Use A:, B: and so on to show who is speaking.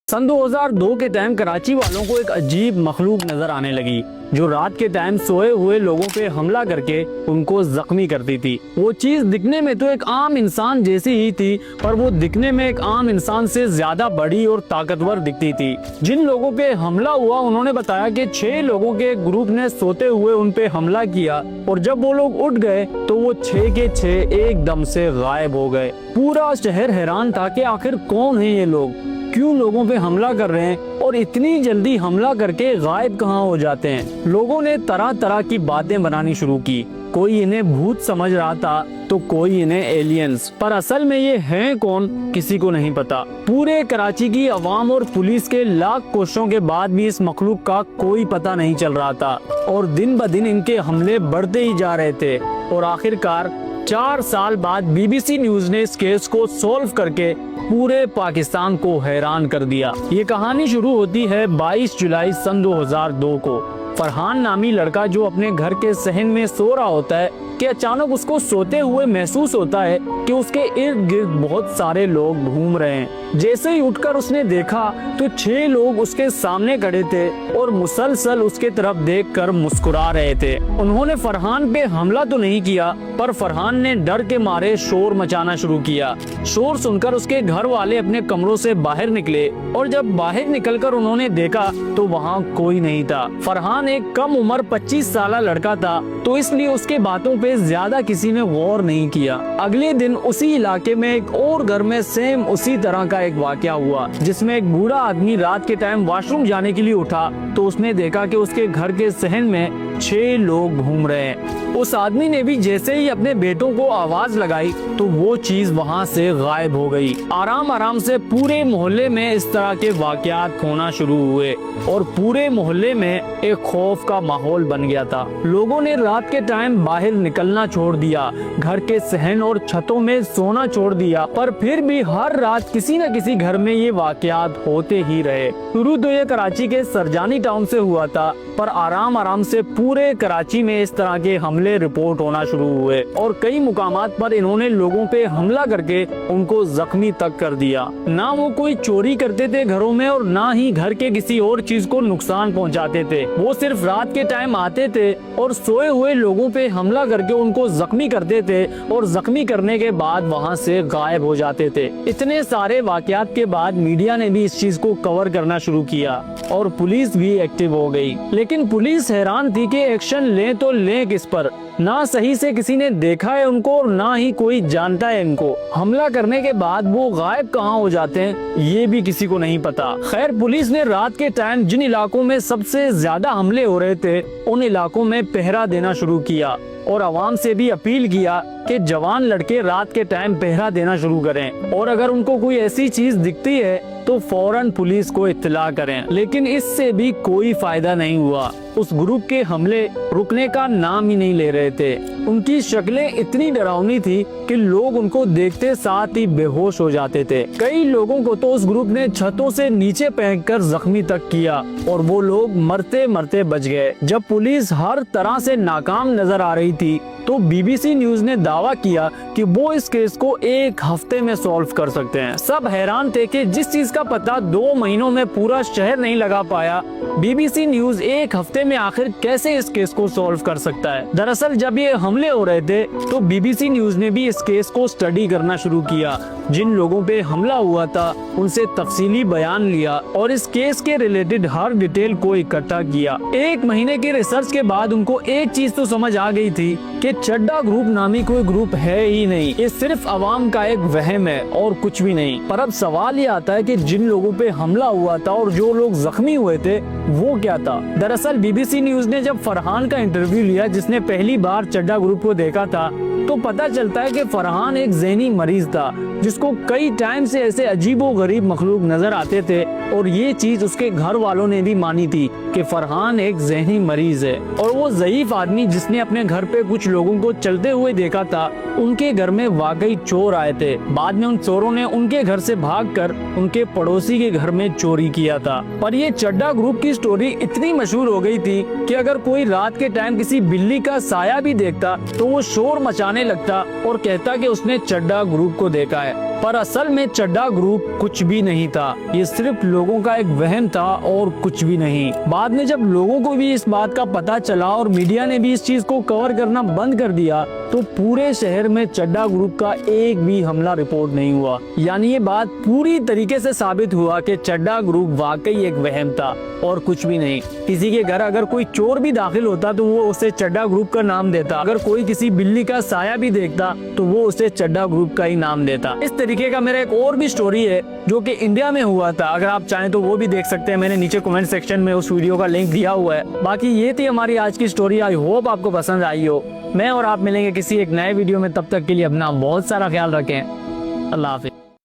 A: सन 2002 के टाइम कराची वालों को एक अजीब मखलूक नजर आने लगी जो रात के टाइम सोए हुए लोगों पे हमला करके उनको जख्मी करती थी। वो चीज दिखने में तो एक आम इंसान जैसी ही थी, पर वो दिखने में एक आम इंसान से ज्यादा बड़ी और ताकतवर दिखती थी। जिन लोगों पे हमला हुआ उन्होंने बताया कि 6 लोगों के ग्रुप ने सोते हुए उन पे हमला किया और जब वो लोग उठ गए तो वो 6 के 6 एकदम से गायब हो गए। पूरा शहर हैरान था कि आखिर कौन है ये लोग, क्यों लोगों पे हमला कर रहे हैं और इतनी जल्दी हमला करके गायब कहाँ हो जाते हैं। लोगों ने तरह तरह की बातें बनानी शुरू की। कोई इन्हें भूत समझ रहा था तो कोई इन्हें एलियंस, पर असल में ये हैं कौन किसी को नहीं पता। पूरे कराची की आवाम और पुलिस के लाख कोशिशों के बाद भी इस मखलूक का कोई पता नहीं चल रहा था और दिन ब दिन इनके हमले बढ़ते ही जा रहे थे और आखिरकार 4 साल बाद बीबीसी न्यूज ने इस केस को सॉल्व करके पूरे पाकिस्तान को हैरान कर दिया। ये कहानी शुरू होती है 22 जुलाई सन 2002 को। फरहान नामी लड़का जो अपने घर के सहन में सो रहा होता है कि अचानक उसको सोते हुए महसूस होता है कि उसके इर्द गिर्द बहुत सारे लोग घूम रहे हैं। जैसे ही उठकर उसने देखा तो 6 लोग उसके सामने खड़े थे और मुसलसल उसके तरफ देखकर मुस्कुरा रहे थे। उन्होंने फरहान पे हमला तो नहीं किया, पर फरहान ने डर के मारे शोर मचाना शुरू किया। शोर सुनकर उसके घर वाले अपने कमरों से बाहर निकले और जब बाहर निकलकर उन्होंने देखा तो वहाँ कोई नहीं था। फरहान एक कम उम्र 25 साल लड़का था तो इसलिए उसके बातों पे ज्यादा किसी ने गौर नहीं किया। अगले दिन उसी इलाके में एक और घर में सेम उसी तरह का एक वाकया हुआ जिसमें एक बूढ़ा आदमी रात के टाइम वॉशरूम जाने के लिए उठा तो उसने देखा कि उसके घर के सहन में 6 लोग घूम रहे हैं। उस आदमी ने भी जैसे ही अपने बेटों को आवाज लगाई तो वो चीज वहाँ से गायब हो गई। आराम आराम से पूरे मोहल्ले में इस तरह के वाकयात होना शुरू हुए और पूरे मोहल्ले में एक खौफ का माहौल बन गया था। लोगों ने रात के टाइम बाहर निकलना छोड़ दिया, घर के सहन और छतों में सोना छोड़ दिया, पर फिर भी हर रात किसी न किसी घर में ये वाकयात होते ही रहे। शुरू तो ये कराची के सरजानी टाउन से हुआ था, पर आराम आराम से पूरे कराची में इस तरह के हमले रिपोर्ट होना शुरू हुए और कई मुकामात पर इन्होंने लोगों पे हमला करके उनको जख्मी तक कर दिया। ना वो कोई चोरी करते थे घरों में और ना ही घर के किसी और चीज को नुकसान पहुंचाते थे। वो सिर्फ रात के टाइम आते थे और सोए हुए लोगों पे हमला करके उनको जख्मी करते थे और जख्मी करने के बाद वहाँ से गायब हो जाते थे। इतने सारे वाकयात के बाद मीडिया ने भी इस चीज को कवर करना शुरू किया और पुलिस भी एक्टिव हो गई। लेकिन पुलिस हैरान थी कि एक्शन लें तो लें किस पर। ना सही से किसी ने देखा है उनको और ना ही कोई जानता है इनको। हमला करने के बाद वो गायब कहाँ हो जाते हैं ये भी किसी को नहीं पता। खैर पुलिस ने रात के टाइम जिन इलाकों में सबसे ज्यादा हमले हो रहे थे उन इलाकों में पहरा देना शुरू किया और आवाम से भी अपील किया कि जवान लड़के रात के टाइम पहरा देना शुरू करें और अगर उनको कोई ऐसी चीज दिखती है तो फौरन पुलिस को इत्तला करें। लेकिन इससे भी कोई फायदा नहीं हुआ। उस ग्रुप के हमले रुकने का नाम ही नहीं ले रहे थे। उनकी शक्लें इतनी डरावनी थी कि लोग उनको देखते साथ ही बेहोश हो जाते थे। कई लोगों को तो उस ग्रुप ने छतों से नीचे फेंककर जख्मी तक किया और वो लोग मरते मरते बच गए। जब पुलिस हर तरह से नाकाम नजर आ रही थी तो बीबीसी न्यूज ने दावा किया कि वो इस केस को 1 हफ्ते में सॉल्व कर सकते हैं। सब हैरान थे कि जिस चीज का पता 2 महीनों में पूरा शहर नहीं लगा पाया, बीबीसी न्यूज 1 हफ्ते में आखिर कैसे इस केस को सॉल्व कर सकता है। दरअसल जब ये हमले हो रहे थे तो बीबीसी न्यूज ने भी इस केस को स्टडी करना शुरू किया। जिन लोगों पे हमला हुआ था उनसे तफसीली बयान लिया और इस केस के रिलेटेड हर डिटेल को इकट्ठा किया। 1 महीने के रिसर्च के बाद उनको एक चीज तो समझ आ गई थी कि चड्डा ग्रुप नामी कोई ग्रुप है ही नहीं, ये सिर्फ अवाम का एक वहम है और कुछ भी नहीं। पर अब सवाल ये आता है कि जिन लोगों पे हमला हुआ था और जो लोग जख्मी हुए थे वो क्या था। दरअसल बीबीसी न्यूज ने जब फरहान का इंटरव्यू लिया जिसने पहली बार चड्डा ग्रुप को देखा था तो पता चलता है कि फरहान एक ज़हनी मरीज था जिसको कई टाइम से ऐसे अजीबो गरीब मखलूक नजर आते थे और ये चीज उसके घर वालों ने भी मानी थी कि फरहान एक ज़हनी मरीज है। और वो ज़ईफ आदमी जिसने अपने घर पे कुछ लोगों को चलते हुए देखा था उनके घर में वाकई चोर आए थे। बाद में उन चोरों ने उनके घर से भागकर उनके पड़ोसी के घर में चोरी किया था। पर ये चड्डा ग्रुप की स्टोरी इतनी मशहूर हो गई थी कि अगर कोई रात के टाइम किसी बिल्ली का साया भी देखता तो वो शोर मचाने लगता और कहता कि उसने चड्डा ग्रुप को देखा है। پر اصل میں چڈا گروپ کچھ بھی نہیں تھا، یہ صرف لوگوں کا ایک وہم تھا اور کچھ بھی نہیں۔ بعد میں جب لوگوں کو بھی اس بات کا پتہ چلا اور میڈیا نے بھی اس چیز کو کور کرنا بند کر دیا تو پورے شہر میں چڈا گروپ کا ایک بھی حملہ رپورٹ نہیں ہوا۔ یعنی یہ بات پوری طریقے سے ثابت ہوا کہ چڈا گروپ واقعی ایک وہم تھا اور کچھ بھی نہیں۔ کسی کے گھر اگر کوئی چور بھی داخل ہوتا تو وہ اسے چڈا گروپ کا نام دیتا، اگر کوئی کسی بلی کا سایہ بھی دیکھتا تو وہ اسے چڈا گروپ کا ہی نام دیتا۔ اس طریقے کا میرا ایک اور بھی سٹوری ہے جو کہ انڈیا میں ہوا تھا، اگر آپ چاہیں تو وہ بھی دیکھ سکتے ہیں، میں نے نیچے کمنٹ سیکشن میں اس ویڈیو کا لنک دیا ہوا ہے۔ باقی یہ تھی ہماری آج کی سٹوری، آئی ہوپ آپ کو پسند آئی ہو۔ میں اور آپ ملیں گے کسی ایک نئے ویڈیو میں، تب تک کے لیے اپنا بہت سارا خیال رکھیں۔ اللہ حافظ۔